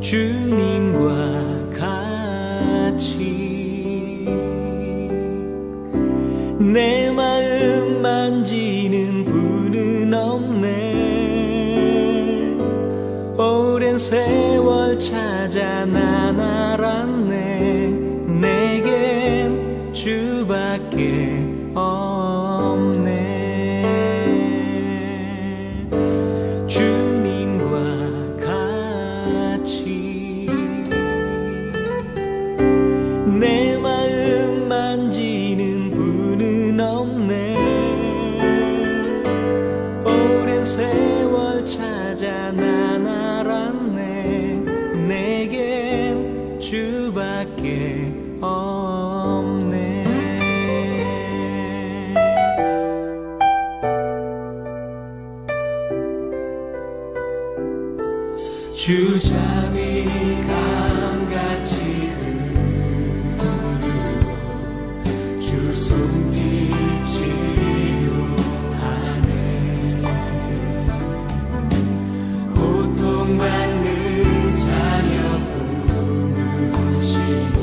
주님과 같이 내 마음 만지는 분은 없네. 오랜 세월 찾아 난 알았네. 내겐 주밖에 없네. 주님과 같이 내 마음 만지는 분은 없네. 오랜 세월 찾아 난 알았네. 내겐 주밖에 없네. 주 잠이 강같이 흐르고 주 손빛이 요하네. 고통받는 자녀 품으시니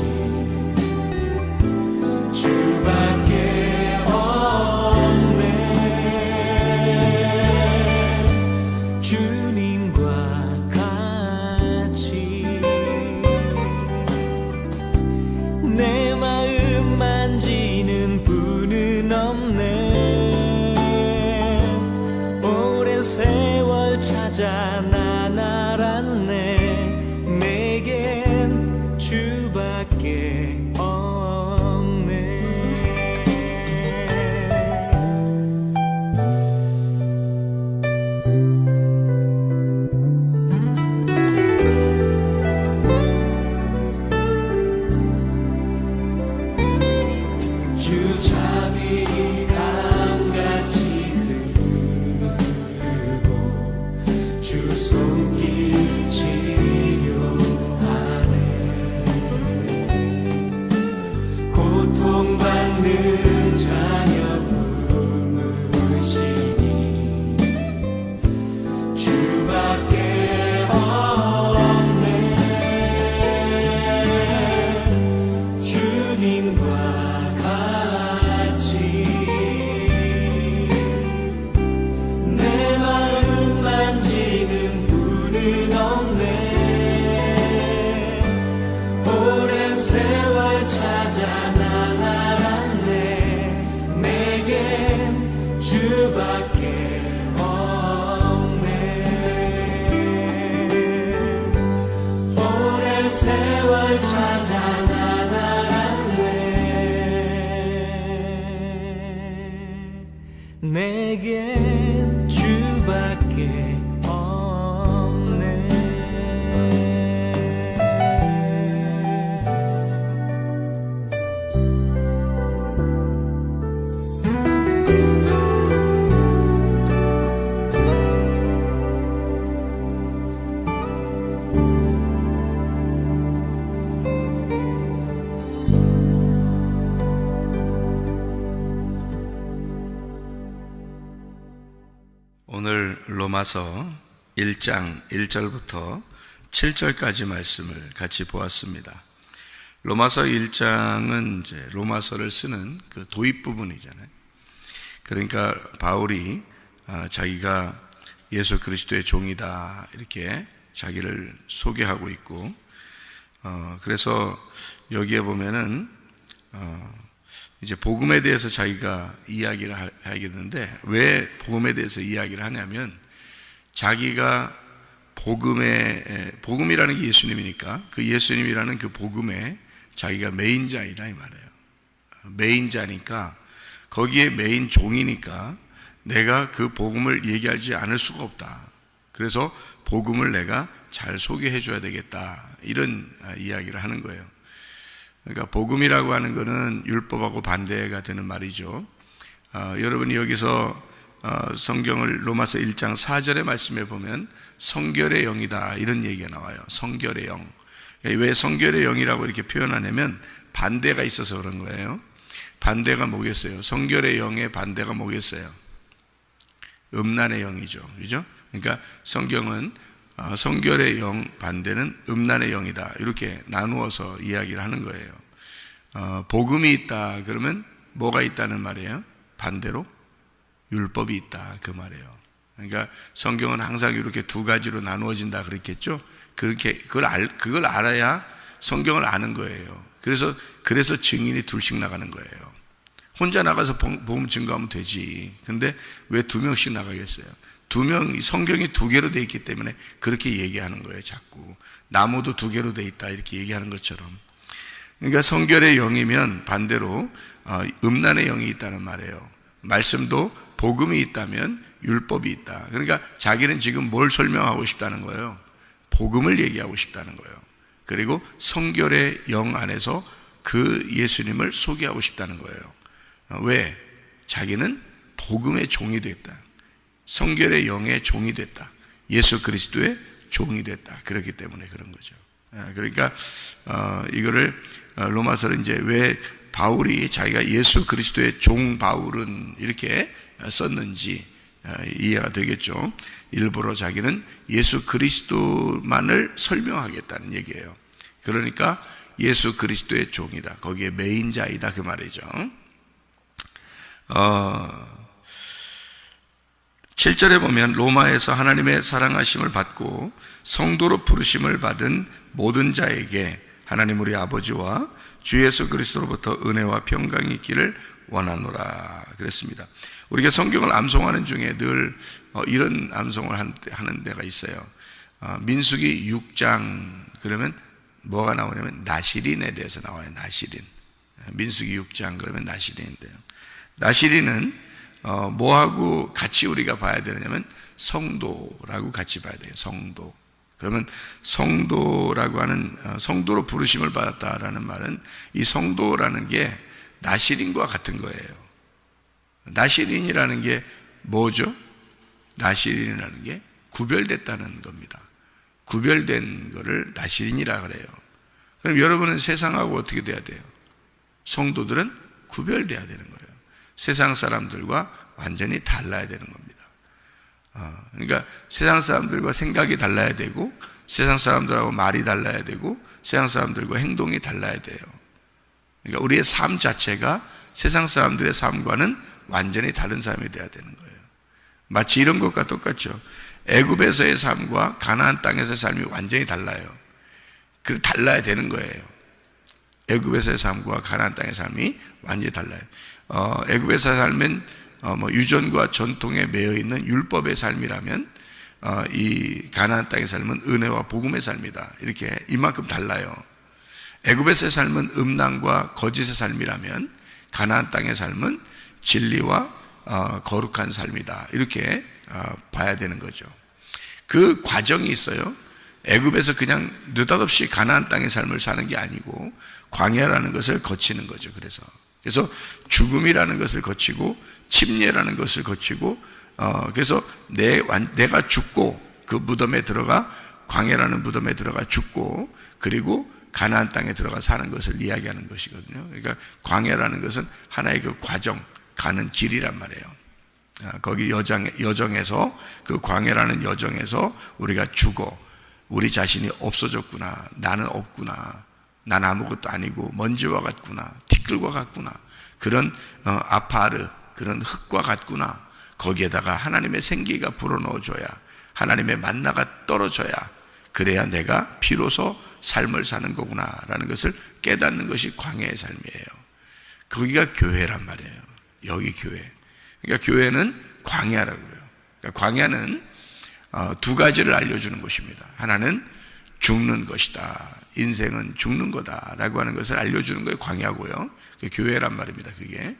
주밖에 없네. 주님과 내 마음 만지는 분은 없네. 오랜 세월 찾아 난 알았네. 내겐 주밖에 없네. 주 잠이 강같이 흐르고 주 손길이 요하네. 고통받는 자녀 품으시니 주밖에 없네. 주님과 내 마음 만지는 분은 없네. 오랜 세월 찾아 난 알았네. 내겐 주밖에 없네. 오랜 세월 찾아 난 알았네. 내겐 주밖에 없네. 오늘 로마서 1장 1절부터 7절까지 말씀을 같이 보았습니다. 로마서 1장은 이제 로마서를 쓰는 그 도입 부분이잖아요. 그러니까 바울이 자기가 예수 그리스도의 종이다 이렇게 자기를 소개하고 있고, 그래서 여기에 보면은 이제 복음에 대해서 자기가 이야기를 하겠는데, 왜 복음에 대해서 이야기를 하냐면 자기가 복음이라는 게 예수님이니까 그 예수님이라는 그 복음에 자기가 메인자이다 이 말이에요. 메인자니까, 거기에 메인 종이니까 내가 그 복음을 얘기하지 않을 수가 없다. 그래서 복음을 내가 잘 소개해 줘야 되겠다, 이런 이야기를 하는 거예요. 그러니까 복음이라고 하는 것은 율법하고 반대가 되는 말이죠. 여러분이 여기서 성경을 로마서 1장 4절의 말씀에 보면 성결의 영이다 이런 얘기가 나와요. 성결의 영. 왜 성결의 영이라고 이렇게 표현하냐면 반대가 있어서 그런 거예요. 반대가 뭐겠어요? 성결의 영의 반대가 뭐겠어요? 음란의 영이죠. 그죠? 그러니까 성경은 성결의 영 반대는 음란의 영이다. 이렇게 나누어서 이야기를 하는 거예요. 복음이 있다 그러면 뭐가 있다는 말이에요? 반대로 율법이 있다 그 말이에요. 그러니까 성경은 항상 이렇게 두 가지로 나누어진다 그랬겠죠. 그걸 알아야 성경을 아는 거예요. 그래서 증인이 둘씩 나가는 거예요. 혼자 나가서 복음 증거하면 되지. 근데 왜 두 명씩 나가겠어요? 성경이 두 개로 돼 있기 때문에 그렇게 얘기하는 거예요. 자꾸 나무도 두 개로 돼 있다 이렇게 얘기하는 것처럼. 그러니까 성결의 영이면 반대로 음란의 영이 있다는 말이에요. 말씀도 복음이 있다면 율법이 있다. 그러니까 자기는 지금 뭘 설명하고 싶다는 거예요? 복음을 얘기하고 싶다는 거예요. 그리고 성결의 영 안에서 그 예수님을 소개하고 싶다는 거예요. 왜? 자기는 복음의 종이 됐다. 성결의 영의 종이 됐다. 예수 그리스도의 종이 됐다. 그렇기 때문에 그런 거죠. 그러니까 이거를 로마서를 이제 왜 바울이 자기가 예수 그리스도의 종 바울은 이렇게 썼는지 이해가 되겠죠. 일부러 자기는 예수 그리스도만을 설명하겠다는 얘기예요. 그러니까 예수 그리스도의 종이다. 거기에 메인자이다 그 말이죠. 7절에 보면 로마에서 하나님의 사랑하심을 받고 성도로 부르심을 받은 모든 자에게 하나님 우리 아버지와 주 예수 그리스도로부터 은혜와 평강이 있기를 원하노라 그랬습니다. 우리가 성경을 암송하는 중에 늘 이런 암송을 하는 데가 있어요. 민수기 6장 그러면 뭐가 나오냐면 나시린에 대해서 나와요. 나시린. 민수기 6장 그러면 나시린인데요. 나시린은 뭐하고 같이 우리가 봐야 되느냐면 성도라고 같이 봐야 돼요. 성도. 그러면 성도라고 하는 성도로 부르심을 받았다라는 말은 이 성도라는 게 나시린과 같은 거예요. 나시린이라는 게 뭐죠? 나시린이라는 게 구별됐다는 겁니다. 구별된 거를 나시린이라 그래요. 그럼 여러분은 세상하고 어떻게 돼야 돼요? 성도들은 구별돼야 되는 거예요. 세상 사람들과 완전히 달라야 되는 겁니다. 그러니까 세상 사람들과 생각이 달라야 되고 세상 사람들하고 말이 달라야 되고 세상 사람들과 행동이 달라야 돼요. 그러니까 우리의 삶 자체가 세상 사람들의 삶과는 완전히 다른 삶이 돼야 되는 거예요. 마치 이런 것과 똑같죠. 애굽에서의 삶과 가나안 땅에서의 삶이 완전히 달라요. 그 달라야 되는 거예요. 애굽에서의 삶과 가나안 땅의 삶이 완전히 달라요. 애굽에서의 삶은 유전과 전통에 매여 있는 율법의 삶이라면 이 가나안 땅의 삶은 은혜와 복음의 삶이다. 이렇게 이만큼 달라요. 애굽에서의 삶은 음란과 거짓의 삶이라면 가나안 땅의 삶은 진리와 거룩한 삶이다. 이렇게 봐야 되는 거죠. 그 과정이 있어요. 애굽에서 그냥 느닷없이 가나안 땅의 삶을 사는 게 아니고 광야라는 것을 거치는 거죠. 그래서 죽음이라는 것을 거치고 침례라는 것을 거치고 그래서 내가 죽고 그 무덤에 들어가 광야라는 무덤에 들어가 죽고 그리고 가나안 땅에 들어가 사는 것을 이야기하는 것이거든요. 그러니까 광야라는 것은 하나의 그 과정, 가는 길이란 말이에요. 거기 여정에서 그 광야라는 여정에서 우리가 죽어 우리 자신이 없어졌구나, 나는 없구나, 난 아무것도 아니고 먼지와 같구나, 티끌과 같구나, 그런 아파르, 그런 흙과 같구나. 거기에다가 하나님의 생기가 불어넣어줘야, 하나님의 만나가 떨어져야 그래야 내가 비로소 삶을 사는 거구나 라는 것을 깨닫는 것이 광야의 삶이에요. 거기가 교회란 말이에요. 여기 교회. 그러니까 교회는 광야라고요. 그러니까 광야는 두 가지를 알려주는 것입니다. 하나는 죽는 것이다. 인생은 죽는 거다 라고 하는 것을 알려주는 거예요. 광야고요. 교회란 말입니다. 그게.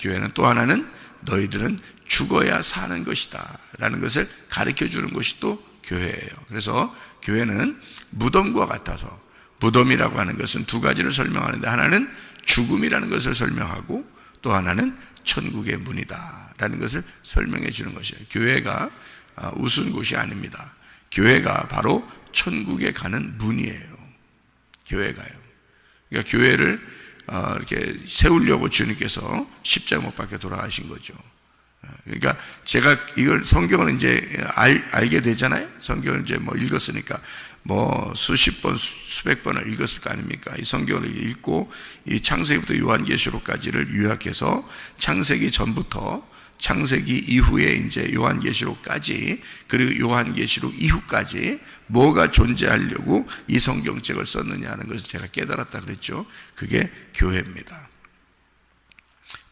교회는 또 하나는 너희들은 죽어야 사는 것이다 라는 것을 가르쳐 주는 것이 또 교회예요. 그래서 교회는 무덤과 같아서, 무덤이라고 하는 것은 두 가지를 설명하는데 하나는 죽음이라는 것을 설명하고 또 하나는 천국의 문이다 라는 것을 설명해 주는 것이에요. 교회가 우스운 곳이 아닙니다. 교회가 바로 천국에 가는 문이에요. 교회가요. 그러니까 교회를 이렇게 세우려고 주님께서 십자가 못 박혀 돌아가신 거죠. 그러니까 제가 이걸 성경을 이제 알게 되잖아요. 성경을 이제 뭐 읽었으니까 뭐 수십 번, 수백 번을 읽었을 거 아닙니까? 이 성경을 읽고 이 창세기부터 요한계시록까지를 요약해서 창세기 전부터 창세기 이후에 이제 요한계시록까지, 그리고 요한계시록 이후까지 뭐가 존재하려고 이 성경책을 썼느냐 하는 것을 제가 깨달았다 그랬죠. 그게 교회입니다.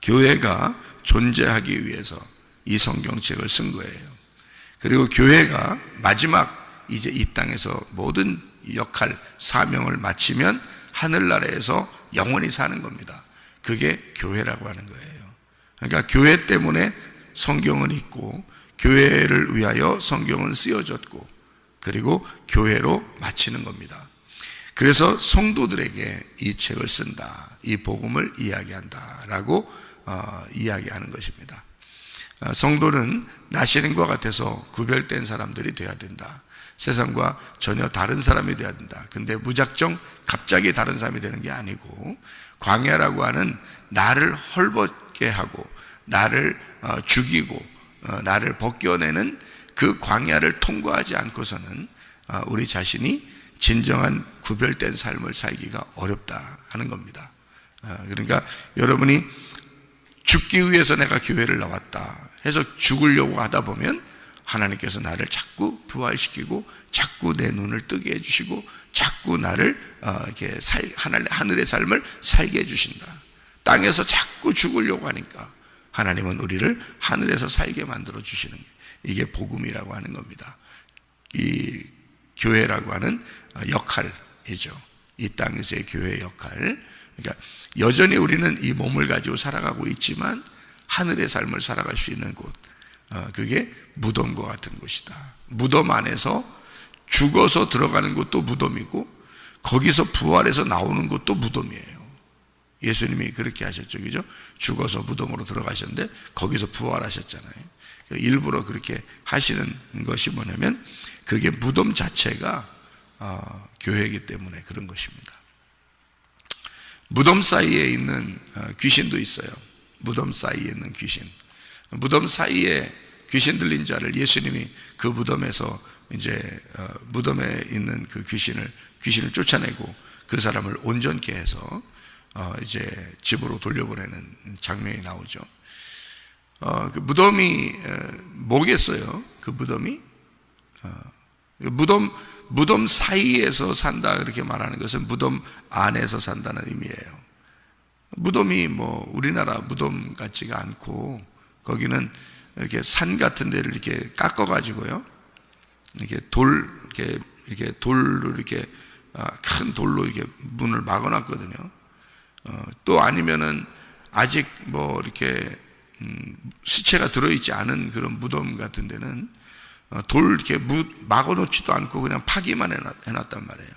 교회가 존재하기 위해서 이 성경책을 쓴 거예요. 그리고 교회가 마지막 이제 이 땅에서 모든 역할, 사명을 마치면 하늘나라에서 영원히 사는 겁니다. 그게 교회라고 하는 거예요. 그러니까 교회 때문에 성경은 있고, 교회를 위하여 성경은 쓰여졌고, 그리고 교회로 마치는 겁니다. 그래서 성도들에게 이 책을 쓴다, 이 복음을 이야기한다라고 이야기하는 것입니다. 성도는 나시린과 같아서 구별된 사람들이 되어야 된다. 세상과 전혀 다른 사람이 되어야 된다. 근데 무작정 갑자기 다른 사람이 되는 게 아니고, 광야라고 하는 나를 헐벗게 하고 나를 죽이고 나를 벗겨내는 그 광야를 통과하지 않고서는 우리 자신이 진정한 구별된 삶을 살기가 어렵다 하는 겁니다. 그러니까 여러분이 죽기 위해서 내가 교회를 나왔다 해서 죽으려고 하다 보면 하나님께서 나를 자꾸 부활시키고 자꾸 내 눈을 뜨게 해주시고 자꾸 나를 이렇게 하늘의 삶을 살게 해주신다. 땅에서 자꾸 죽으려고 하니까 하나님은 우리를 하늘에서 살게 만들어 주시는 게, 이게 복음이라고 하는 겁니다. 이 교회라고 하는 역할이죠. 이 땅에서의 교회의 역할. 그러니까 여전히 우리는 이 몸을 가지고 살아가고 있지만 하늘의 삶을 살아갈 수 있는 곳, 그게 무덤과 같은 곳이다. 무덤 안에서 죽어서 들어가는 곳도 무덤이고 거기서 부활해서 나오는 곳도 무덤이에요. 예수님이 그렇게 하셨죠, 그죠? 죽어서 무덤으로 들어가셨는데 거기서 부활하셨잖아요. 일부러 그렇게 하시는 것이 뭐냐면 그게 무덤 자체가 교회이기 때문에 그런 것입니다. 무덤 사이에 있는 귀신도 있어요. 무덤 사이에 있는 귀신. 무덤 사이에 귀신 들린 자를 예수님이 그 무덤에서 이제 무덤에 있는 그 귀신을 쫓아내고 그 사람을 온전케 해서 이제 집으로 돌려보내는 장면이 나오죠. 그 무덤이 뭐겠어요? 그 무덤이 무덤 사이에서 산다 그렇게 말하는 것은 무덤 안에서 산다는 의미예요. 무덤이 뭐 우리나라 무덤 같지가 않고 거기는 이렇게 산 같은 데를 이렇게 깎아 가지고요, 이렇게 돌로 이렇게 큰 돌로 이렇게 문을 막아놨거든요. 또 아니면은 아직 뭐 이렇게 시체가 들어있지 않은 그런 무덤 같은 데는 돌 이렇게 막아놓지도 않고 그냥 파기만 해놨단 말이에요.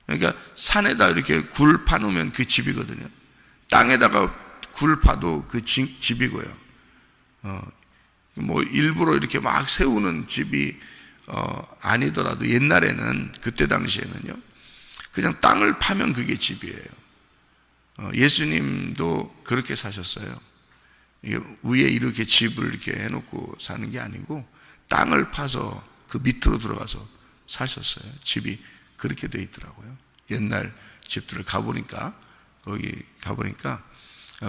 그러니까 산에다 이렇게 굴 파놓으면 그 집이거든요. 땅에다가 굴 파도 그 집이고요. 뭐 일부러 이렇게 막 세우는 집이 아니더라도 옛날에는, 그때 당시에는요, 그냥 땅을 파면 그게 집이에요. 예수님도 그렇게 사셨어요. 이게 위에 이렇게 집을 이렇게 해놓고 사는 게 아니고 땅을 파서 그 밑으로 들어가서 사셨어요. 집이 그렇게 돼 있더라고요. 옛날 집들을 가보니까, 거기 가보니까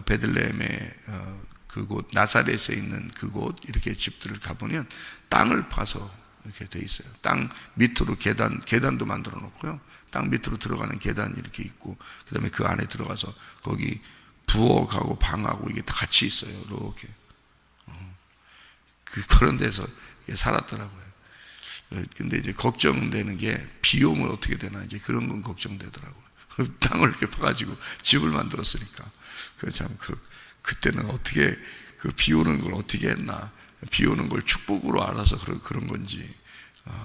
베들레헴의 그곳, 나사렛에 있는 그곳 이렇게 집들을 가보면 땅을 파서 이렇게 돼 있어요. 땅 밑으로 계단도 만들어 놓고요, 땅 밑으로 들어가는 계단이 이렇게 있고, 그 다음에 그 안에 들어가서 거기 부엌하고 방하고 이게 다 같이 있어요. 이렇게 그런 데서 살았더라고요. 근데 이제 걱정되는 게 비 오면 어떻게 되나, 이제 그런 건 걱정되더라고요. 땅을 이렇게 파가지고 집을 만들었으니까. 그때는 어떻게 그 비 오는 걸 어떻게 했나, 비 오는 걸 축복으로 알아서 그런 건지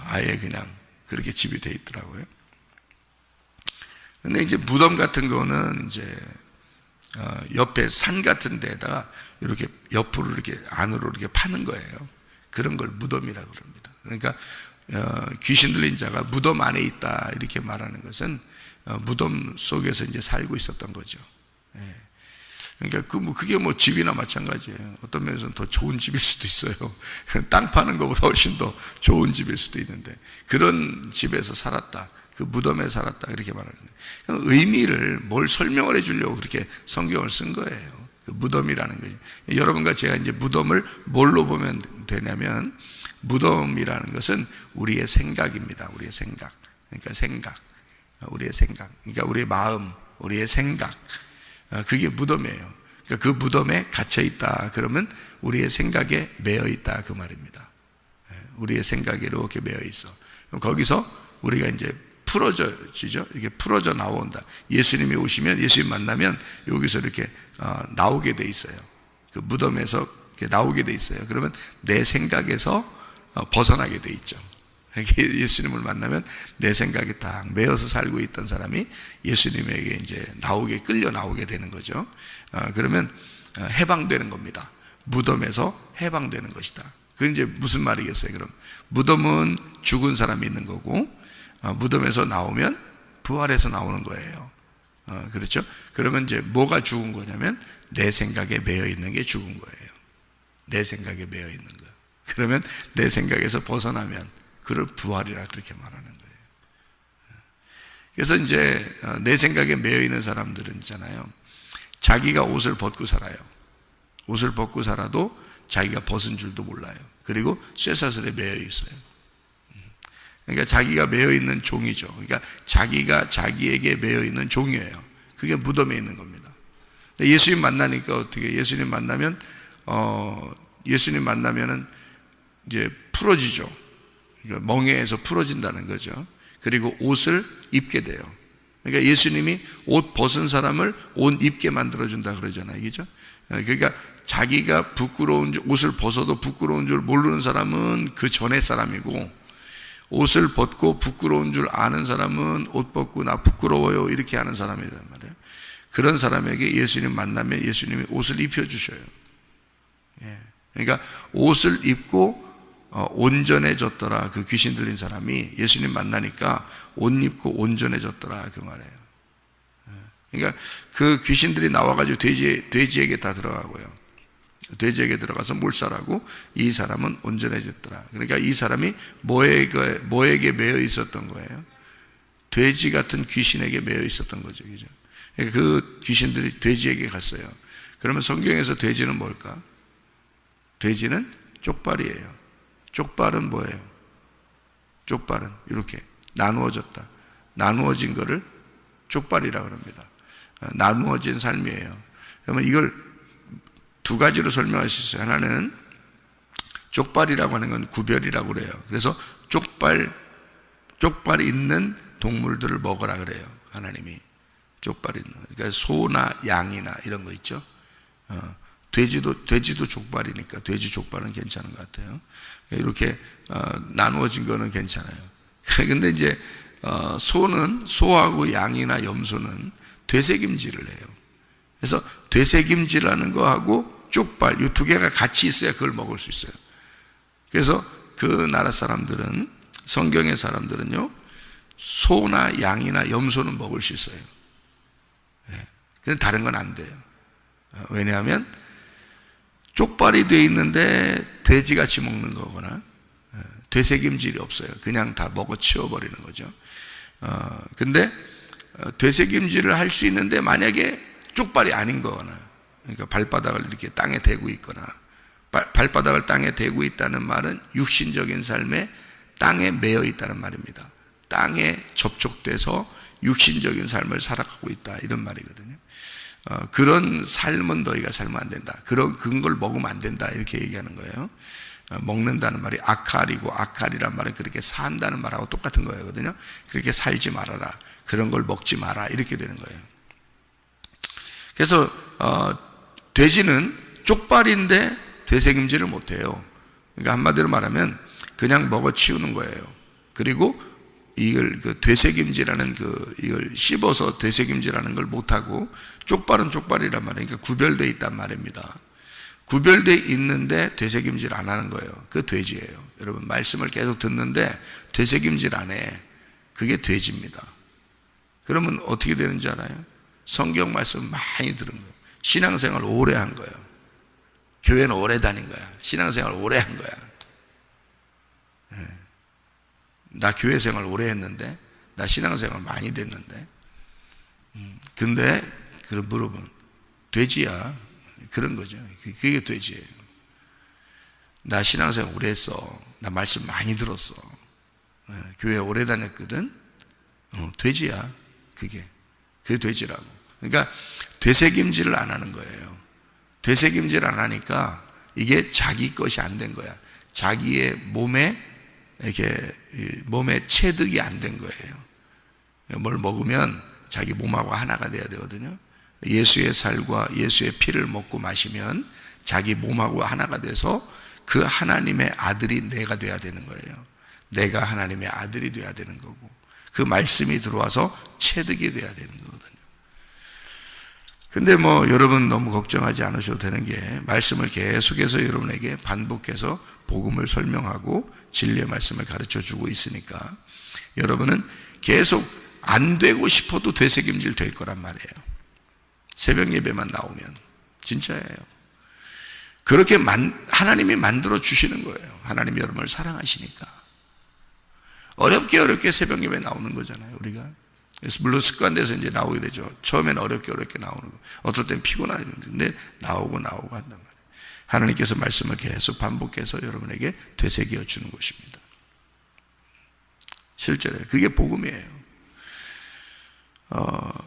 아예 그냥 그렇게 집이 돼 있더라고요. 근데 이제 무덤 같은 거는 이제 옆에 산 같은 데다가 이렇게 옆으로 이렇게 안으로 이렇게 파는 거예요. 그런 걸 무덤이라고 그럽니다. 그러니까 귀신 들린 자가 무덤 안에 있다 이렇게 말하는 것은 무덤 속에서 이제 살고 있었던 거죠. 예. 그러니까 그게 뭐 집이나 마찬가지예요. 어떤 면에서는 더 좋은 집일 수도 있어요. 땅 파는 것보다 훨씬 더 좋은 집일 수도 있는데, 그런 집에서 살았다, 그 무덤에 살았다, 이렇게 말하는 거예요. 의미를 뭘 설명을 해주려고 그렇게 성경을 쓴 거예요. 그 무덤이라는 거죠. 여러분과 제가 이제 무덤을 뭘로 보면 되냐면, 무덤이라는 것은 우리의 생각입니다. 우리의 생각. 그러니까 우리의 생각. 그러니까 우리의 마음, 우리의 생각. 그게 무덤이에요. 그러니까 그 무덤에 갇혀 있다 그러면 우리의 생각에 매여 있다, 그 말입니다. 우리의 생각에 이렇게 매여 있어. 그럼 거기서 우리가 이제 풀어지죠. 이렇게 풀어져 나온다. 예수님이 오시면, 예수님 만나면 여기서 이렇게 나오게 돼 있어요. 그 무덤에서 이렇게 나오게 돼 있어요. 그러면 내 생각에서 벗어나게 돼 있죠. 예수님을 만나면 내 생각에 딱 매여서 살고 있던 사람이 예수님에게 이제 끌려 나오게 되는 거죠. 그러면 해방되는 겁니다. 무덤에서 해방되는 것이다. 그게 이제 무슨 말이겠어요? 그럼 무덤은 죽은 사람이 있는 거고, 무덤에서 나오면 부활해서 나오는 거예요. 그렇죠? 그러면 이제 뭐가 죽은 거냐면 내 생각에 매여 있는 게 죽은 거예요. 내 생각에 매여 있는 거. 그러면 내 생각에서 벗어나면 그걸 부활이라 그렇게 말하는 거예요. 그래서 이제 내 생각에 매여 있는 사람들은 있잖아요, 자기가 옷을 벗고 살아요. 옷을 벗고 살아도 자기가 벗은 줄도 몰라요. 그리고 쇠사슬에 매여 있어요. 그러니까 자기가 매여 있는 종이죠. 그러니까 자기가 자기에게 매여 있는 종이에요. 그게 무덤에 있는 겁니다. 예수님 만나니까 어떻게? 예수님 만나면은 이제 풀어지죠. 멍에에서 풀어진다는 거죠. 그리고 옷을 입게 돼요. 그러니까 예수님이 옷 벗은 사람을 옷 입게 만들어준다 그러잖아요. 그죠? 그러니까 자기가 옷을 벗어도 부끄러운 줄 모르는 사람은 그 전의 사람이고, 옷을 벗고 부끄러운 줄 아는 사람은 옷 벗고 나 부끄러워요 이렇게 하는 사람이란 말이에요. 그런 사람에게 예수님 만나면 예수님이 옷을 입혀주셔요. 그러니까 옷을 입고 온전해졌더라. 그 귀신 들린 사람이 예수님 만나니까 옷 입고 온전해졌더라, 그 말이에요. 그러니까 그 귀신들이 나와가지고 돼지에게 다 들어가고요. 돼지에게 들어가서 몰살하고 이 사람은 온전해졌더라. 그러니까 이 사람이 뭐에게 매여 있었던 거예요? 돼지 같은 귀신에게 매여 있었던 거죠. 그죠? 그러니까 그 귀신들이 돼지에게 갔어요. 그러면 성경에서 돼지는 뭘까? 돼지는 쪽발이에요. 쪽발은 뭐예요? 쪽발은 이렇게 나누어졌다. 나누어진 거를 쪽발이라고 합니다. 나누어진 삶이에요. 그러면 이걸 두 가지로 설명할 수 있어요. 하나는 쪽발이라고 하는 건 구별이라고 그래요. 그래서 쪽발 있는 동물들을 먹으라 그래요. 하나님이 쪽발 있는, 그러니까 소나 양이나 이런 거 있죠. 돼지도 족발이니까 돼지 족발은 괜찮은 것 같아요. 이렇게 나누어진 거는 괜찮아요. 근데 이제 소하고 양이나 염소는 되새김질을 해요. 그래서 되새김질하는 거하고 쪽발, 이 두 개가 같이 있어야 그걸 먹을 수 있어요. 그래서 그 나라 사람들은, 성경의 사람들은요, 소나 양이나 염소는 먹을 수 있어요. 근데 다른 건 안 돼요. 왜냐하면 쪽발이 돼 있는데 돼지같이 먹는 거거나 되새김질이 없어요. 그냥 다 먹어 치워버리는 거죠. 근데 되새김질을 할 수 있는데 만약에 쪽발이 아닌 거거나, 그러니까 발바닥을 이렇게 땅에 대고 있거나, 발바닥을 땅에 대고 있다는 말은 육신적인 삶에 땅에 매여 있다는 말입니다. 땅에 접촉돼서 육신적인 삶을 살아가고 있다, 이런 말이거든요. 그런 삶은 너희가 살면 안 된다. 그런 걸 먹으면 안 된다, 이렇게 얘기하는 거예요. 먹는다는 말이 아칼이고, 아칼이란 말은 그렇게 산다는 말하고 똑같은 거거든요. 그렇게 살지 말아라, 그런 걸 먹지 마라, 이렇게 되는 거예요. 그래서 돼지는 쪽발인데 되새김질을 못해요. 그러니까 한마디로 말하면 그냥 먹어 치우는 거예요. 그리고 이걸 되새김질하는 이걸 씹어서 되새김질하는 걸 못하고, 쪽발은 쪽발이란 말이에요. 그러니까 구별되어 있단 말입니다. 구별되어 있는데 되새김질 안 하는 거예요. 그 돼지예요. 여러분, 말씀을 계속 듣는데 되새김질 안 해. 그게 돼지입니다. 그러면 어떻게 되는지 알아요? 성경 말씀 많이 들은 거예요. 신앙생활 오래 한 거예요. 교회는 오래 다닌 거야. 신앙생활 오래 한 거야. 나 교회 생활 오래 했는데, 나 신앙생활 많이 됐는데, 근데 그런 물어보면 돼지야. 그런 거죠. 그게 돼지예요. 나 신앙생활 오래 했어. 나 말씀 많이 들었어. 교회 오래 다녔거든. 돼지야. 그게 돼지라고. 그러니까 되새김질을 안 하는 거예요. 되새김질 안 하니까 이게 자기 것이 안 된 거야. 자기의 몸에 체득이 안 된 거예요. 뭘 먹으면 자기 몸하고 하나가 돼야 되거든요. 예수의 살과 예수의 피를 먹고 마시면 자기 몸하고 하나가 돼서 그 하나님의 아들이 내가 돼야 되는 거예요. 내가 하나님의 아들이 돼야 되는 거고, 그 말씀이 들어와서 체득이 돼야 되는 거거든요. 근데 여러분 너무 걱정하지 않으셔도 되는 게, 말씀을 계속해서 여러분에게 반복해서 복음을 설명하고 진리의 말씀을 가르쳐 주고 있으니까 여러분은 계속 안 되고 싶어도 되새김질 될 거란 말이에요. 새벽 예배만 나오면. 진짜예요. 그렇게 하나님이 만들어 주시는 거예요. 하나님이 여러분을 사랑하시니까. 어렵게 새벽 예배 나오는 거잖아요, 우리가. 그래서 물론 습관돼서 이제 나오게 되죠. 처음에는 어렵게 나오는 거. 어떨 땐 피곤한데 나오고 한단 말이에요. 하나님께서 말씀을 계속 반복해서 여러분에게 되새겨 주는 것입니다. 실제로 그게 복음이에요.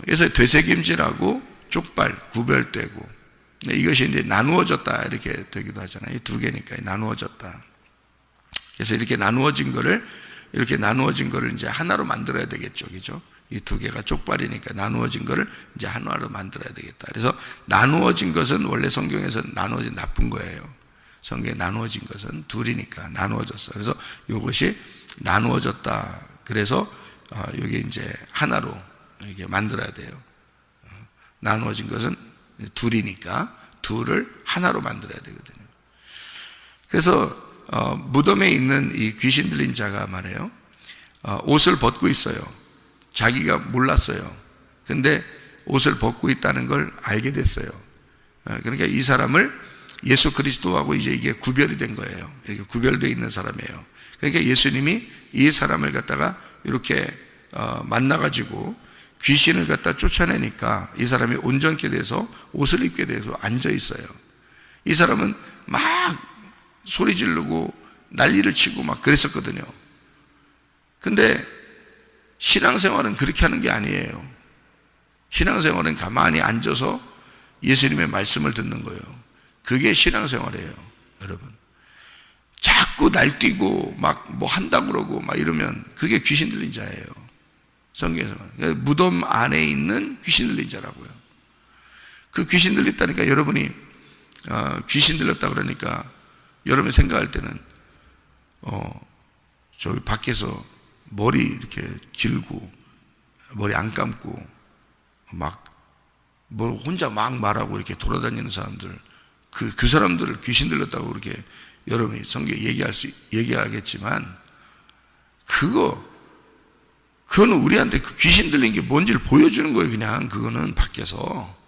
그래서 되새김질하고 쪽발, 구별되고, 이것이 이제 나누어졌다 이렇게 되기도 하잖아요. 두 개니까 나누어졌다. 그래서 이렇게 나누어진 거를 이제 하나로 만들어야 되겠죠, 그죠? 이 두 개가 쪽발이니까 나누어진 거를 이제 하나로 만들어야 되겠다. 그래서 나누어진 것은 원래 성경에서 나누어진 나쁜 거예요. 성경에 나누어진 것은 둘이니까 나누어졌어. 그래서 이것이 나누어졌다. 그래서 여기 이제 하나로 이렇게 만들어야 돼요. 나누어진 것은 둘이니까 둘을 하나로 만들어야 되거든요. 그래서 무덤에 있는 이 귀신 들린 자가 말이에요, 옷을 벗고 있어요. 자기가 몰랐어요. 근데 옷을 벗고 있다는 걸 알게 됐어요. 그러니까 이 사람을 예수 그리스도하고 이제 이게 구별이 된 거예요. 이렇게 구별되어 있는 사람이에요. 그러니까 예수님이 이 사람을 갖다가 이렇게 만나가지고 귀신을 갖다 쫓아내니까 이 사람이 온전케 돼서 옷을 입게 돼서 앉아 있어요. 이 사람은 막 소리 지르고 난리를 치고 막 그랬었거든요. 근데 신앙생활은 그렇게 하는 게 아니에요. 신앙생활은 가만히 앉아서 예수님의 말씀을 듣는 거예요. 그게 신앙생활이에요, 여러분. 자꾸 날뛰고 막 뭐 한다고 그러고 막 이러면 그게 귀신 들린 자예요. 성경에서 무덤 안에 있는 귀신 들린 자라고요. 그 귀신 들렸다니까 여러분이 귀신 들렸다 그러니까 여러분이 생각할 때는 저기 밖에서 머리 이렇게 길고 머리 안 감고 막 뭐 혼자 막 말하고 이렇게 돌아다니는 사람들, 그 사람들을 귀신 들렸다고 그렇게 여러분이 성경에 얘기하겠지만 그거는 우리한테 그 귀신 들린 게 뭔지를 보여주는 거예요. 그냥 그거는 밖에서.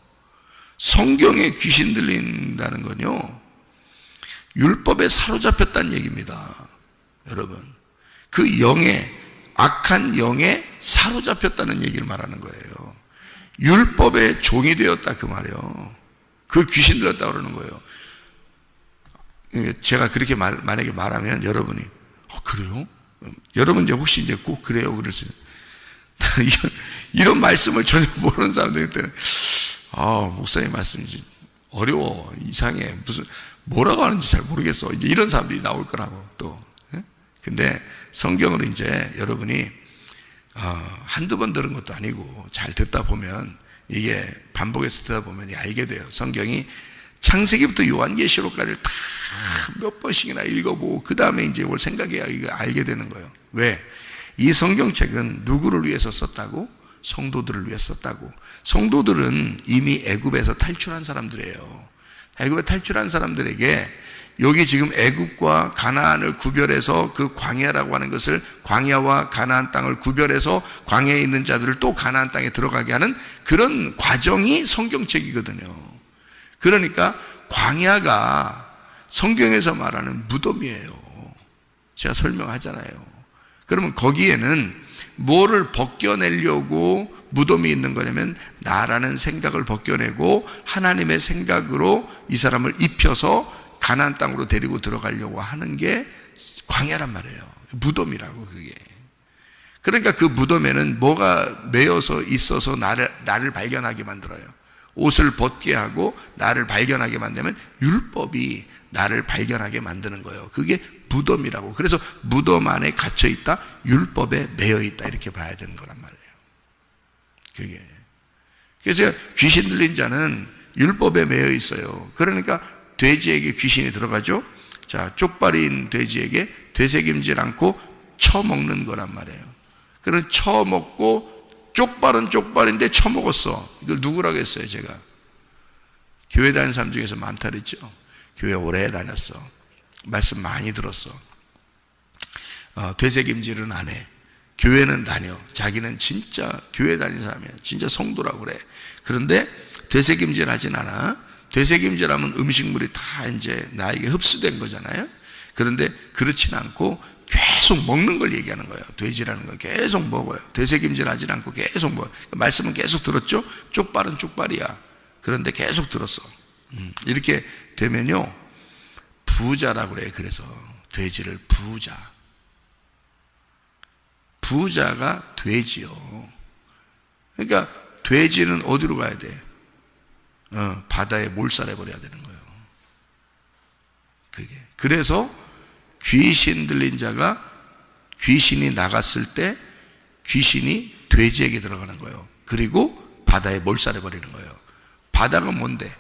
성경에 귀신 들린다는 건요, 율법에 사로잡혔다는 얘기입니다, 여러분. 그 악한 영에 사로잡혔다는 얘기를 말하는 거예요. 율법의 종이 되었다 그 말이에요. 그 귀신 들렸다 그러는 거예요. 제가 그렇게 만약에 말하면 여러분이 그래요? 여러분 이제 혹시 이제 꼭 그래요 그럴 수 이런 말씀을 전혀 모르는 사람들한테는 목사님 말씀이 어려워, 이상해, 뭐라고 하는지 잘 모르겠어, 이제 이런 사람들이 나올 거라고 또. 근데 성경을 이제 여러분이 한두 번 들은 것도 아니고 잘 듣다 보면, 이게 반복해서 듣다 보면 알게 돼요. 성경이 창세기부터 요한계시록까지를 다 몇 번씩이나 읽어보고 그 다음에 이제 올 생각해야 이거 알게 되는 거예요. 왜? 이 성경책은 누구를 위해서 썼다고? 성도들을 위해 썼다고. 성도들은 이미 애굽에서 탈출한 사람들이에요. 애굽에 탈출한 사람들에게 여기 지금 애굽과 가나안을 구별해서 그 광야라고 하는 것을, 광야와 가나안 땅을 구별해서 광야에 있는 자들을 또 가나안 땅에 들어가게 하는 그런 과정이 성경책이거든요. 그러니까 광야가 성경에서 말하는 무덤이에요. 제가 설명하잖아요. 그러면 거기에는 뭐를 벗겨내려고 무덤이 있는 거냐면 나라는 생각을 벗겨내고 하나님의 생각으로 이 사람을 입혀서 가나안 땅으로 데리고 들어가려고 하는 게 광야란 말이에요. 무덤이라고 그게. 그러니까 그 무덤에는 뭐가 매여서 있어서 나를 발견하게 만들어요. 옷을 벗게 하고 나를 발견하게 만들면 율법이 나를 발견하게 만드는 거예요. 그게 무덤이라고. 그래서 무덤 안에 갇혀 있다, 율법에 매여 있다, 이렇게 봐야 되는 거란 말이에요. 그게. 그래서 귀신 들린 자는 율법에 매여 있어요. 그러니까 돼지에게 귀신이 들어가죠. 자, 쪽발인 돼지에게 되새김질 않고 쳐먹는 거란 말이에요. 그럼 쳐먹고 쪽발은 쪽발인데 쳐먹었어. 이걸 누구라고 했어요, 제가? 교회 다니는 사람 중에서 많다 그랬죠. 교회 오래 다녔어. 말씀 많이 들었어. 되새김질은 안 해. 교회는 다녀. 자기는 진짜 교회 다니는 사람이야. 진짜 성도라고 그래. 그런데 되새김질 하진 않아. 되새김질하면 음식물이 다 이제 나에게 흡수된 거잖아요. 그런데 그렇진 않고 계속 먹는 걸 얘기하는 거예요. 돼지라는 건 계속 먹어요. 되새김질 하진 않고 계속 먹어요. 말씀은 계속 들었죠. 쪽발은 쪽발이야. 그런데 계속 들었어. 이렇게 되면요, 부자라고 그래요. 그래서 돼지를 부자가 돼지요. 그러니까 돼지는 어디로 가야 돼? 바다에 몰살해 버려야 되는 거예요. 그게. 그래서 귀신 들린 자가 귀신이 나갔을 때 귀신이 돼지에게 들어가는 거예요. 그리고 바다에 몰살해 버리는 거예요. 바다가 뭔데?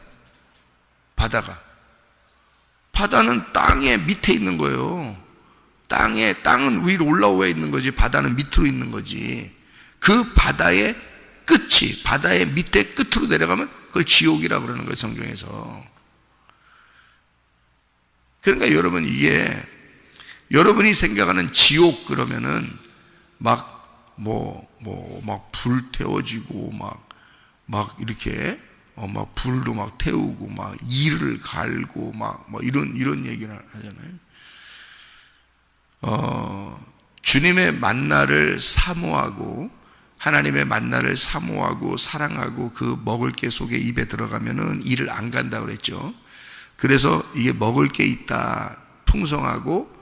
바다는 땅의 밑에 있는 거예요. 땅은 위로 올라와 있는 거지, 바다는 밑으로 있는 거지. 그 바다의 끝이, 바다의 밑에 끝으로 내려가면 그걸 지옥이라고 그러는 거예요, 성경에서. 그러니까 여러분, 이게 여러분이 생각하는 지옥 그러면은 막 불태워지고 막 이렇게 막 불도 막 태우고 막 이를 갈고 막 이런 얘기를 하잖아요. 주님의 만나를 사모하고 하나님의 만나를 사모하고 사랑하고 그 먹을 게 속에 입에 들어가면은 이를 안 간다고 그랬죠. 그래서 이게 먹을 게 있다, 풍성하고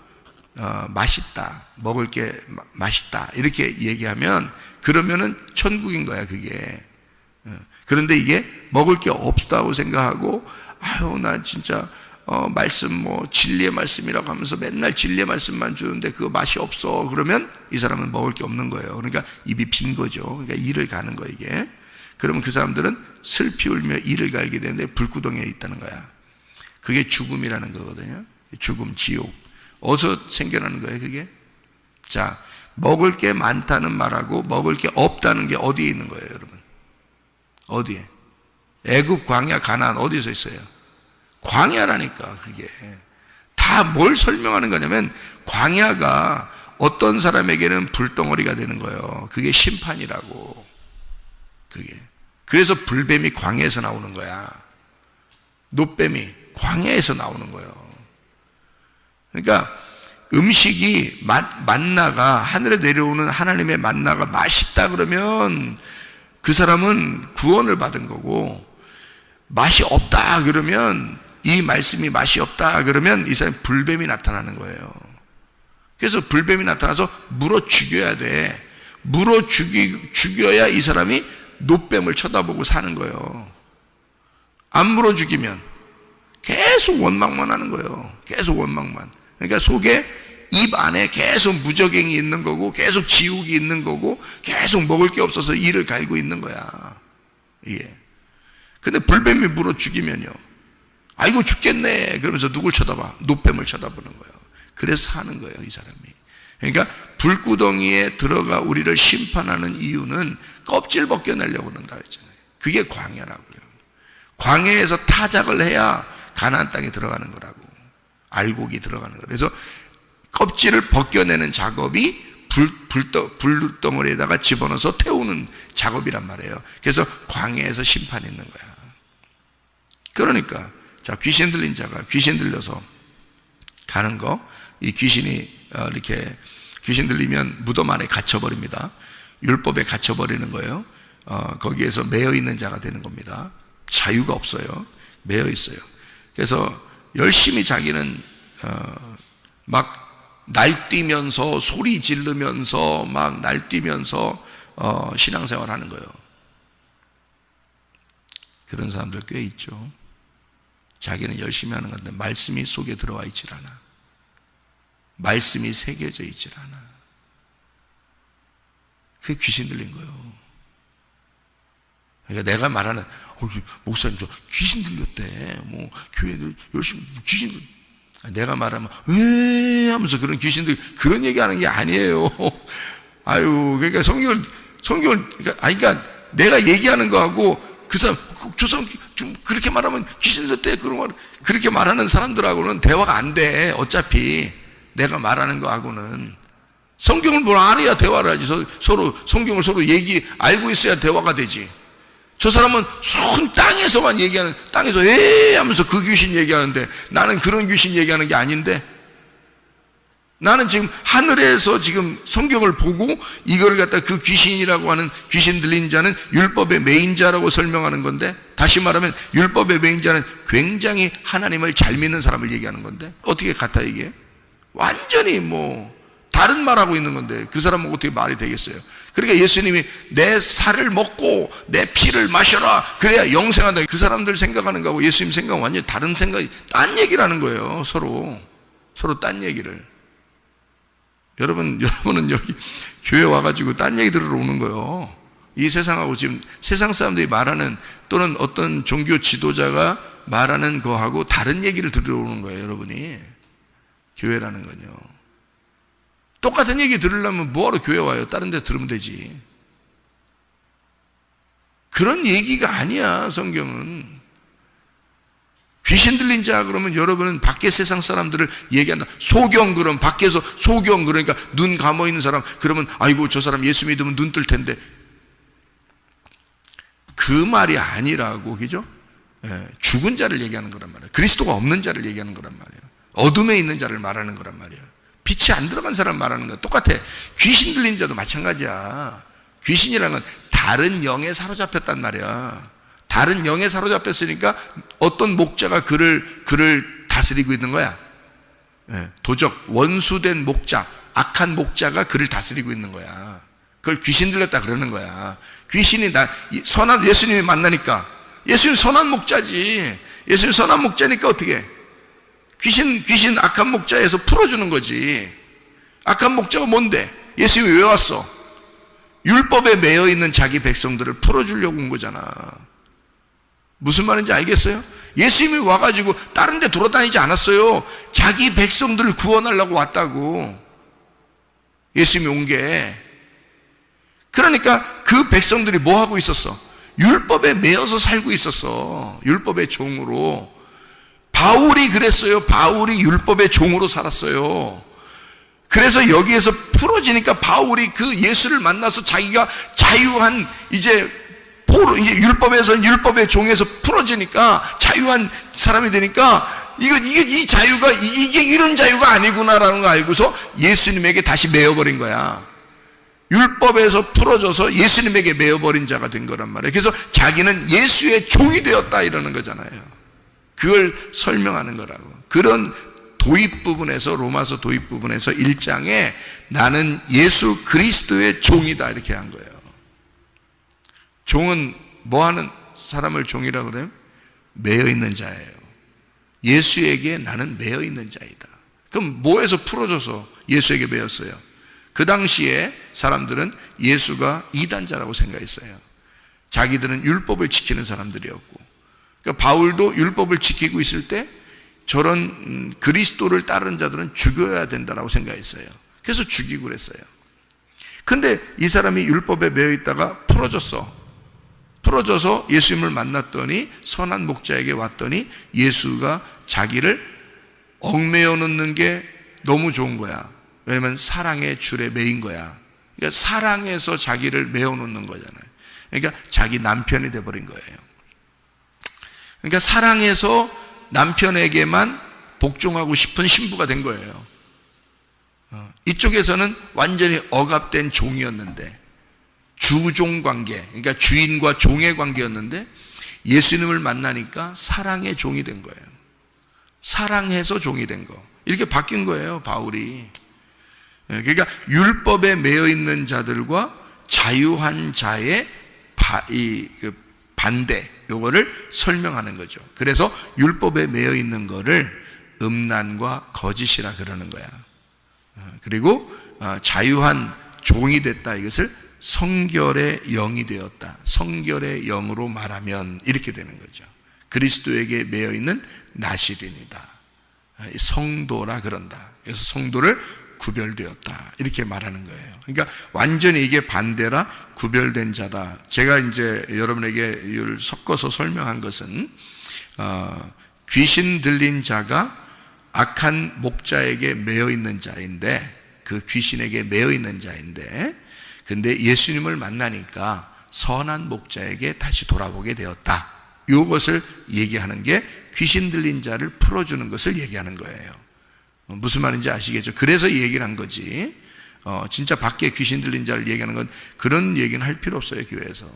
맛있다, 먹을 게 맛있다, 이렇게 얘기하면 그러면은 천국인 거야, 그게. 그런데 이게 먹을 게 없다고 생각하고, 아유, 나 진짜 말씀 진리의 말씀이라고 하면서 맨날 진리의 말씀만 주는데 그거 맛이 없어. 그러면 이 사람은 먹을 게 없는 거예요. 그러니까 입이 빈 거죠. 그러니까 이를 가는 거예요, 이게. 그러면 그 사람들은 슬피 울며 이를 갈게 되는데 불구덩이에 있다는 거야. 그게 죽음이라는 거거든요. 죽음, 지옥. 어디서 생겨나는 거예요, 그게? 자, 먹을 게 많다는 말하고 먹을 게 없다는 게 어디에 있는 거예요, 여러분? 어디에? 애굽, 광야, 가나안 어디서 있어요? 광야라니까. 그게 다 뭘 설명하는 거냐면 광야가 어떤 사람에게는 불덩어리가 되는 거예요. 그게 심판이라고. 그게. 그래서 불뱀이 광야에서 나오는 거야. 노뱀이 광야에서 나오는 거예요. 그러니까 음식이 만나가 하늘에 내려오는 하나님의 만나가 맛있다 그러면 그 사람은 구원을 받은 거고, 맛이 없다 그러면, 이 말씀이 맛이 없다 그러면 이 사람이 불뱀이 나타나는 거예요. 그래서 불뱀이 나타나서 물어 죽여야 돼. 물어 죽여야 이 사람이 노뱀을 쳐다보고 사는 거예요. 안 물어 죽이면 계속 원망만 하는 거예요. 계속 원망만. 그러니까 속에, 입 안에 계속 무적행이 있는 거고, 계속 지옥이 있는 거고, 계속 먹을 게 없어서 이를 갈고 있는 거야. 예. 근데 불뱀이 물어 죽이면요, 아이고 죽겠네 그러면서 누굴 쳐다봐? 노뱀을 쳐다보는 거예요. 그래서 사는 거예요, 이 사람이. 그러니까 불구덩이에 들어가 우리를 심판하는 이유는 껍질 벗겨내려고 그런다 했잖아요. 그게 광야라고요. 광야에서 타작을 해야 가나안 땅에 들어가는 거라고. 알곡이 들어가는 거예요. 그래서 껍질을 벗겨내는 작업이 불덩어리에다가 집어넣어서 태우는 작업이란 말이에요. 그래서 광야에서 심판이 있는 거야. 그러니까 자, 귀신 들린 자가 귀신 들려서 가는 거, 이 귀신이 이렇게 귀신 들리면 무덤 안에 갇혀버립니다. 율법에 갇혀버리는 거예요. 거기에서 매여 있는 자가 되는 겁니다. 자유가 없어요. 매여 있어요. 그래서 열심히 자기는 막 날뛰면서 소리 지르면서 막 날뛰면서 신앙생활 하는 거예요. 그런 사람들 꽤 있죠. 자기는 열심히 하는 건데 말씀이 속에 들어와 있질 않아. 말씀이 새겨져 있질 않아. 그게 귀신 들린 거예요. 그러니까 내가 말하는 목사님 저 귀신 들렸대. 뭐 교회도 열심히 귀신 내가 말하면 왜 하면서 그런 귀신들 그런 얘기하는 게 아니에요. 아유, 그러니까 성경을 그러니까 내가 얘기하는 거하고 그 사람 저 사람 좀 그렇게 말하면 귀신 들렸대 그런 말 그렇게 말하는 사람들하고는 대화가 안 돼. 어차피 내가 말하는 거하고는 성경을 뭘 알아야 대화를 하지. 서로 성경을 서로 알고 있어야 대화가 되지. 저 사람은 손 땅에서만 얘기하는, 땅에서 에이 하면서 그 귀신 얘기하는데 나는 그런 귀신 얘기하는 게 아닌데, 나는 지금 하늘에서 지금 성경을 보고 이걸 갖다 그 귀신이라고 하는, 귀신 들린 자는 율법의 매인 자라고 설명하는 건데, 다시 말하면 율법의 매인 자는 굉장히 하나님을 잘 믿는 사람을 얘기하는 건데 어떻게 같아 이게? 완전히 뭐 다른 말하고 있는 건데 그 사람은 어떻게 말이 되겠어요? 그러니까 예수님이 내 살을 먹고 내 피를 마셔라 그래야 영생한다, 그 사람들 생각하는 거하고 예수님 생각은 완전히 다른 생각이, 딴 얘기를 하는 거예요. 서로 딴 얘기를. 여러분은 여기 교회 와가지고 딴 얘기 들으러 오는 거예요. 이 세상하고 지금 세상 사람들이 말하는, 또는 어떤 종교 지도자가 말하는 거하고 다른 얘기를 들으러 오는 거예요. 여러분이 교회라는 건요, 똑같은 얘기 들으려면 뭐하러 교회 와요? 다른 데 들으면 되지. 그런 얘기가 아니야. 성경은 귀신 들린 자 그러면 여러분은 밖에 세상 사람들을 얘기한다. 소경, 그럼 밖에서 소경, 그러니까 눈 감아 있는 사람 그러면 아이고 저 사람 예수 믿으면 눈 뜰 텐데, 그 말이 아니라고. 그죠? 죽은 자를 얘기하는 거란 말이에요. 그리스도가 없는 자를 얘기하는 거란 말이에요. 어둠에 있는 자를 말하는 거란 말이에요. 빛이 안 들어간 사람 말하는 거야. 똑같아. 귀신 들린 자도 마찬가지야. 귀신이라는 건 다른 영에 사로잡혔단 말이야. 다른 영에 사로잡혔으니까 어떤 목자가 그를 다스리고 있는 거야. 도적, 원수된 목자, 악한 목자가 그를 다스리고 있는 거야. 그걸 귀신 들렸다 그러는 거야. 귀신이 선한 예수님이 만나니까, 예수님 선한 목자지. 예수님 선한 목자니까 어떻게 해? 귀신 악한 목자에서 풀어주는 거지. 악한 목자가 뭔데? 예수님이 왜 왔어? 율법에 매여 있는 자기 백성들을 풀어주려고 온 거잖아. 무슨 말인지 알겠어요? 예수님이 와가지고 다른 데 돌아다니지 않았어요. 자기 백성들을 구원하려고 왔다고. 예수님이 온 게. 그러니까 그 백성들이 뭐 하고 있었어? 율법에 매여서 살고 있었어. 율법의 종으로. 바울이 그랬어요. 바울이 율법의 종으로 살았어요. 그래서 여기에서 풀어지니까 바울이 그 예수를 만나서 자기가 자유한, 이제 율법에서, 율법의 종에서 풀어지니까 자유한 사람이 되니까 이 자유가 이게 이런 자유가 아니구나라는 거 알고서 예수님에게 다시 매여버린 거야. 율법에서 풀어져서 예수님에게 매여버린 자가 된 거란 말이에요. 그래서 자기는 예수의 종이 되었다 이러는 거잖아요. 그걸 설명하는 거라고. 그런 도입 부분에서, 로마서 도입 부분에서 1장에 나는 예수 그리스도의 종이다 이렇게 한 거예요. 종은 뭐 하는 사람을 종이라고 그래요? 매여 있는 자예요. 예수에게 나는 매여 있는 자이다. 그럼 뭐에서 풀어져서 예수에게 매였어요? 그 당시에 사람들은 예수가 이단자라고 생각했어요. 자기들은 율법을 지키는 사람들이었고, 그러니까 바울도 율법을 지키고 있을 때 저런 그리스도를 따르는 자들은 죽여야 된다고 생각했어요. 그래서 죽이고 그랬어요. 근데 이 사람이 율법에 매여 있다가 풀어져서 예수님을 만났더니, 선한 목자에게 왔더니 예수가 자기를 얽매여 놓는 게 너무 좋은 거야. 왜냐면 사랑의 줄에 매인 거야. 그러니까 사랑에서 자기를 매어 놓는 거잖아요. 그러니까 자기 남편이 돼버린 거예요. 그러니까 사랑해서 남편에게만 복종하고 싶은 신부가 된 거예요. 이쪽에서는 완전히 억압된 종이었는데, 주종 관계, 그러니까 주인과 종의 관계였는데 예수님을 만나니까 사랑의 종이 된 거예요. 사랑해서 종이 된 거. 이렇게 바뀐 거예요, 바울이. 그러니까 율법에 매여 있는 자들과 자유한 자의 반대, 요거를 설명하는 거죠. 그래서 율법에 매여 있는 거를 음란과 거짓이라 그러는 거야. 그리고 자유한 종이 됐다, 이것을 성결의 영이 되었다, 성결의 영으로 말하면 이렇게 되는 거죠. 그리스도에게 매여 있는 나시린이다, 성도라 그런다. 그래서 성도를 구별되었다, 이렇게 말하는 거예요. 그러니까 완전히 이게 반대라 구별된 자다. 제가 이제 여러분에게 이걸 섞어서 설명한 것은 귀신 들린 자가 악한 목자에게 매여 있는 자인데, 그 귀신에게 매여 있는 자인데, 근데 예수님을 만나니까 선한 목자에게 다시 돌아보게 되었다. 이것을 얘기하는 게 귀신 들린 자를 풀어주는 것을 얘기하는 거예요. 무슨 말인지 아시겠죠? 그래서 이 얘기를 한 거지. 진짜 밖에 귀신 들린 자를 얘기하는 건 그런 얘기는 할 필요 없어요, 교회에서.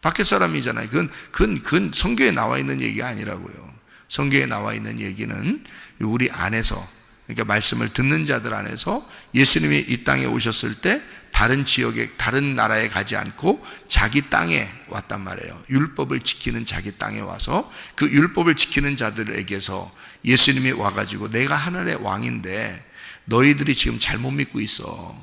밖에 사람이잖아요. 그건 성경에 나와 있는 얘기가 아니라고요. 성경에 나와 있는 얘기는 우리 안에서, 그러니까 말씀을 듣는 자들 안에서 예수님이 이 땅에 오셨을 때 다른 지역에, 다른 나라에 가지 않고 자기 땅에 왔단 말이에요. 율법을 지키는 자기 땅에 와서 그 율법을 지키는 자들에게서 예수님이 와가지고 내가 하늘의 왕인데 너희들이 지금 잘못 믿고 있어.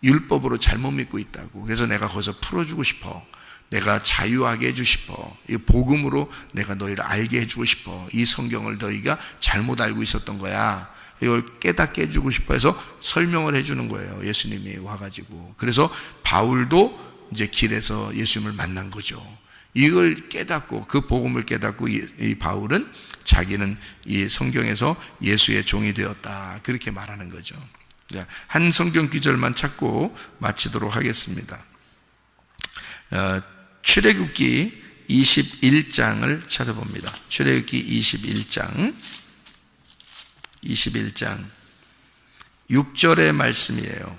율법으로 잘못 믿고 있다고. 그래서 내가 거기서 풀어주고 싶어. 내가 자유하게 해주고 싶어. 이 복음으로 내가 너희를 알게 해주고 싶어. 이 성경을 너희가 잘못 알고 있었던 거야. 이걸 깨닫게 해주고 싶어 해서 설명을 해주는 거예요, 예수님이 와가지고. 그래서 바울도 이제 길에서 예수님을 만난 거죠. 이걸 깨닫고, 그 복음을 깨닫고 이 바울은 자기는 이 성경에서 예수의 종이 되었다, 그렇게 말하는 거죠. 한 성경 구절만 찾고 마치도록 하겠습니다. 출애굽기 21장을 찾아봅니다. 출애굽기 21장 6절의 말씀이에요.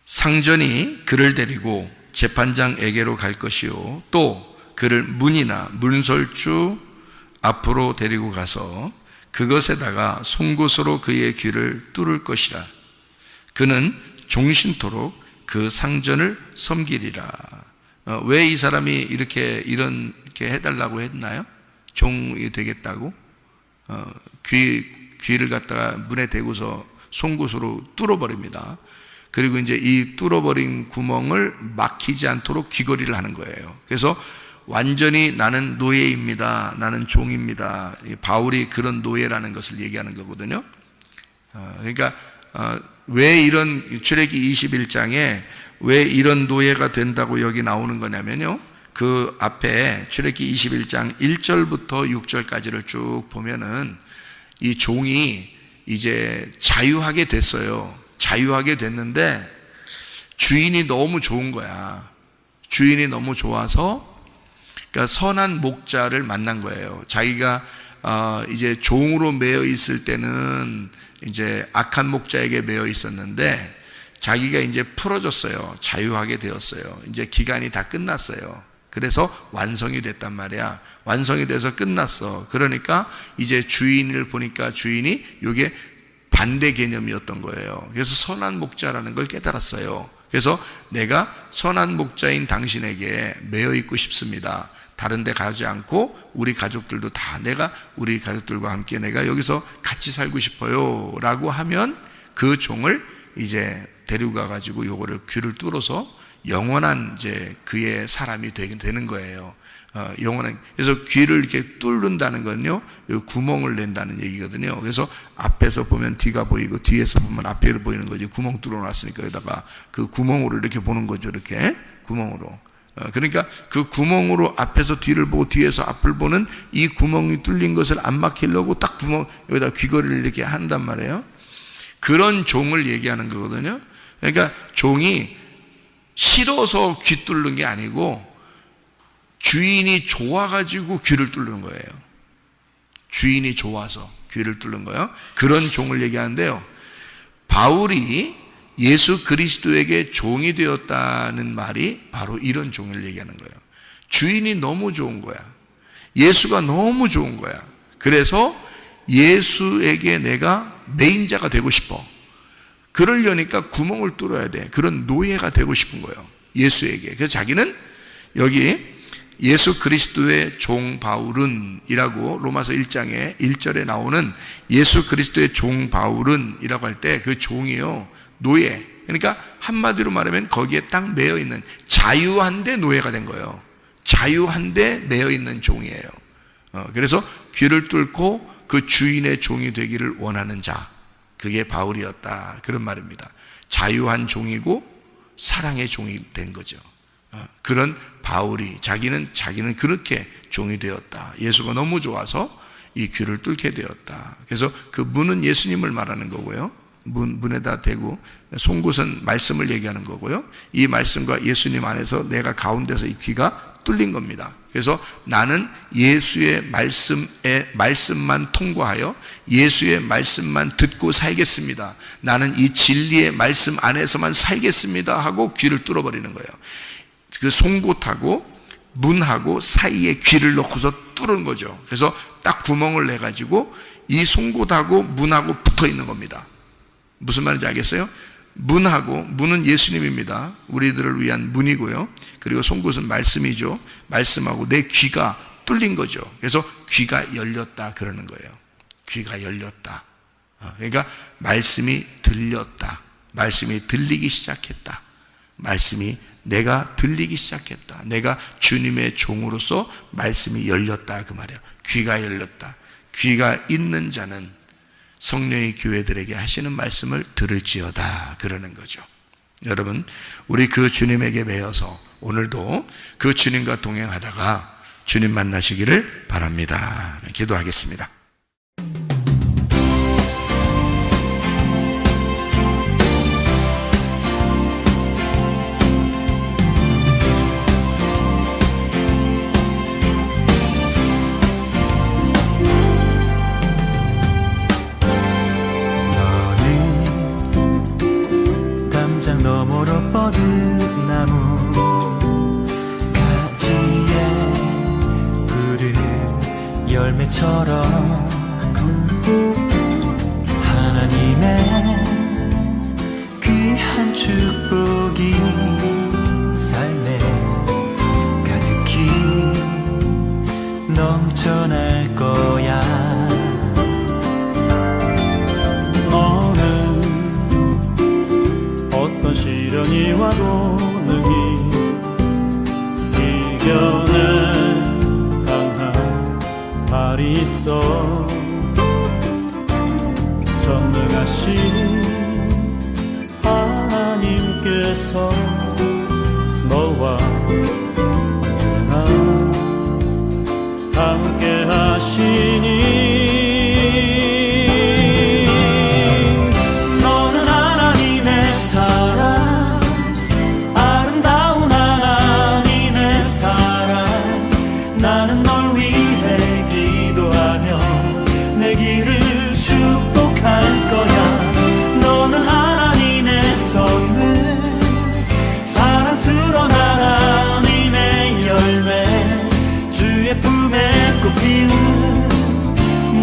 상전이 그를 데리고 재판장에게로 갈 것이요, 또 그를 문이나 문설주 앞으로 데리고 가서 그것에다가 송곳으로 그의 귀를 뚫을 것이라. 그는 종신토록 그 상전을 섬기리라. 왜 이 사람이 이렇게 해달라고 했나요? 종이 되겠다고? 귀를 갖다가 문에 대고서 송곳으로 뚫어버립니다. 그리고 이제 이 뚫어버린 구멍을 막히지 않도록 귀걸이를 하는 거예요. 그래서 완전히 나는 노예입니다, 나는 종입니다. 바울이 그런 노예라는 것을 얘기하는 거거든요. 그러니까 왜 이런, 출애굽기 21장에 왜 이런 노예가 된다고 여기 나오는 거냐면요, 그 앞에 출애굽기 21장 1절부터 6절까지를 쭉 보면은 이 종이 이제 자유하게 됐어요. 자유하게 됐는데 주인이 너무 좋은 거야. 주인이 너무 좋아서, 그러니까 선한 목자를 만난 거예요. 자기가 이제 종으로 매여 있을 때는 이제 악한 목자에게 매여 있었는데 자기가 이제 풀어졌어요. 자유하게 되었어요. 이제 기간이 다 끝났어요. 그래서 완성이 됐단 말이야. 완성이 돼서 끝났어. 그러니까 이제 주인을 보니까 주인이 이게 반대 개념이었던 거예요. 그래서 선한 목자라는 걸 깨달았어요. 그래서 내가 선한 목자인 당신에게 매여 있고 싶습니다. 다른 데 가지 않고 우리 가족들도 다, 내가 우리 가족들과 함께 내가 여기서 같이 살고 싶어요 라고 하면 그 종을 이제 데리고 가가지고 요거를 귀를 뚫어서 영원한 이제 그의 사람이 되는 거예요. 영원한. 그래서 귀를 이렇게 뚫는다는 건요, 구멍을 낸다는 얘기거든요. 그래서 앞에서 보면 뒤가 보이고 뒤에서 보면 앞이 보이는 거죠. 구멍 뚫어놨으니까 여기다가 그 구멍으로 이렇게 보는 거죠. 이렇게 구멍으로. 그러니까 그 구멍으로 앞에서 뒤를 보고 뒤에서 앞을 보는 이 구멍이 뚫린 것을 안 막히려고 딱 여기다 귀걸이를 이렇게 한단 말이에요. 그런 종을 얘기하는 거거든요. 그러니까 종이 싫어서 귀 뚫는 게 아니고 주인이 좋아가지고 귀를 뚫는 거예요. 주인이 좋아서 귀를 뚫는 거예요. 그런 종을 얘기하는데요, 바울이 예수 그리스도에게 종이 되었다는 말이 바로 이런 종을 얘기하는 거예요. 주인이 너무 좋은 거야. 예수가 너무 좋은 거야. 그래서 예수에게 내가 매인자가 되고 싶어. 그러려니까 구멍을 뚫어야 돼. 그런 노예가 되고 싶은 거예요, 예수에게. 그래서 자기는 여기 예수 그리스도의 종 바울은 이라고 로마서 1장에 1절에 나오는 예수 그리스도의 종 바울은 이라고 할 때 그 종이요, 노예. 그러니까 한마디로 말하면 거기에 딱 매여 있는, 자유한데 노예가 된 거예요. 자유한데 매여 있는 종이에요. 그래서 귀를 뚫고 그 주인의 종이 되기를 원하는 자, 그게 바울이었다, 그런 말입니다. 자유한 종이고 사랑의 종이 된 거죠. 그런 바울이 자기는 그렇게 종이 되었다. 예수가 너무 좋아서 이 귀를 뚫게 되었다. 그래서 그 문은 예수님을 말하는 거고요, 문에다 대고 송곳은 말씀을 얘기하는 거고요, 이 말씀과 예수님 안에서 내가 가운데서 이 귀가 뚫린 겁니다. 그래서 나는 예수의 말씀만 통과하여 예수의 말씀만 듣고 살겠습니다. 나는 이 진리의 말씀 안에서만 살겠습니다 하고 귀를 뚫어버리는 거예요. 그 송곳하고 문하고 사이에 귀를 넣고서 뚫은 거죠. 그래서 딱 구멍을 내가지고 이 송곳하고 문하고 붙어 있는 겁니다. 무슨 말인지 알겠어요? 문은 예수님입니다. 우리들을 위한 문이고요, 그리고 송곳은 말씀이죠. 말씀하고 내 귀가 뚫린 거죠. 그래서 귀가 열렸다 그러는 거예요. 귀가 열렸다. 그러니까 말씀이 들렸다. 말씀이 들리기 시작했다. 말씀이 내가 들리기 시작했다. 내가 주님의 종으로서 말씀이 열렸다, 그 말이에요. 귀가 열렸다. 귀가 있는 자는 성령의 교회들에게 하시는 말씀을 들을지어다, 그러는 거죠. 여러분, 우리 그 주님에게 매여서 오늘도 그 주님과 동행하다가 주님 만나시기를 바랍니다. 기도하겠습니다. 너머로 뻗은 나무 가지에 푸른 열매처럼 하나님의 귀한 축복이 삶에 가득히 넘쳐날 거야. 어떤 시련이 와도 능히 이겨낸 강한 발이 있어. 전능하신 하나님께서 너와 언제나 함께 하시니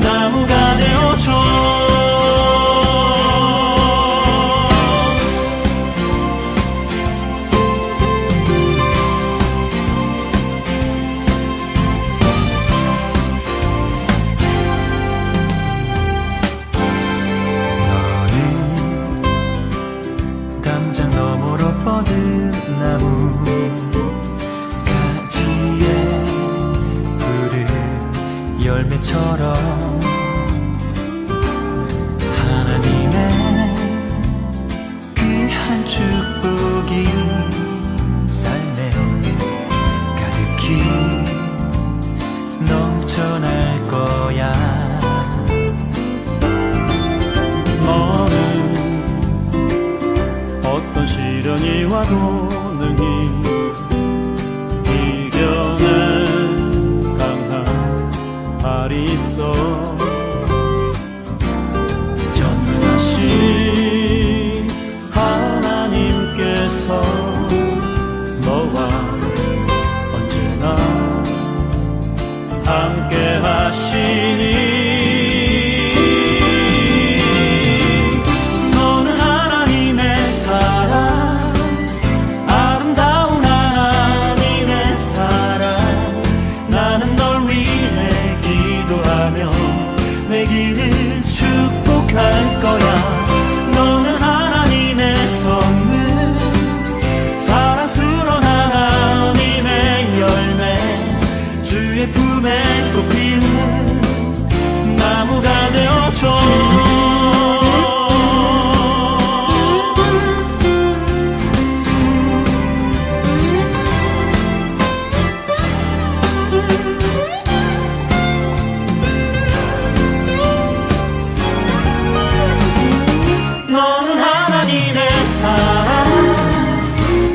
나무가 되어줘. 너는 담장 너머로 뻗은 나무 가지에 푸른 열매처럼 하나님의 귀한 축복이 삶에 가득히 넘쳐날 거야. 너는 어떤 시련이 와도 능히 이겨내 있어 전능하신 하나님께서 너와 언제나 함께 하시니 너는 하나님의 사랑 아름다운 하나님의 사랑 나는 널 위해 기도하며 내 길을 축복할 거야 너는 하나님의 선물 사랑스러운 하나님의 열매 주의 품에 꽃 피우는 나무가 되어줘 너는 하나님의 사랑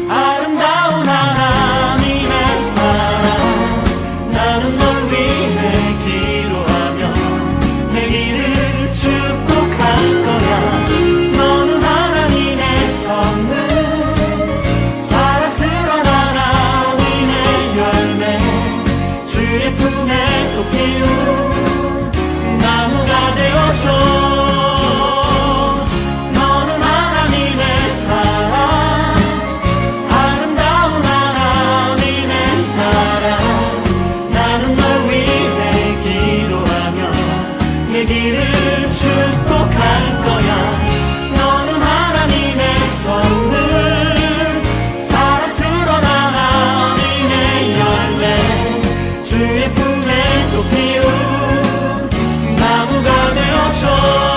아름다운 하나님의 사랑 나는 널 위해 기도하며 내 길을 축복할 거야 너는 하나님의 선물 사랑스러운 하나님의 열매 주의 품에 꽃 피운 나무가 되어줘 내 길을 축복할 거야 너는 하나님의 선물 사랑스러운 하나님의 열매 주의 품에 꽃 피운 나무가 되어줘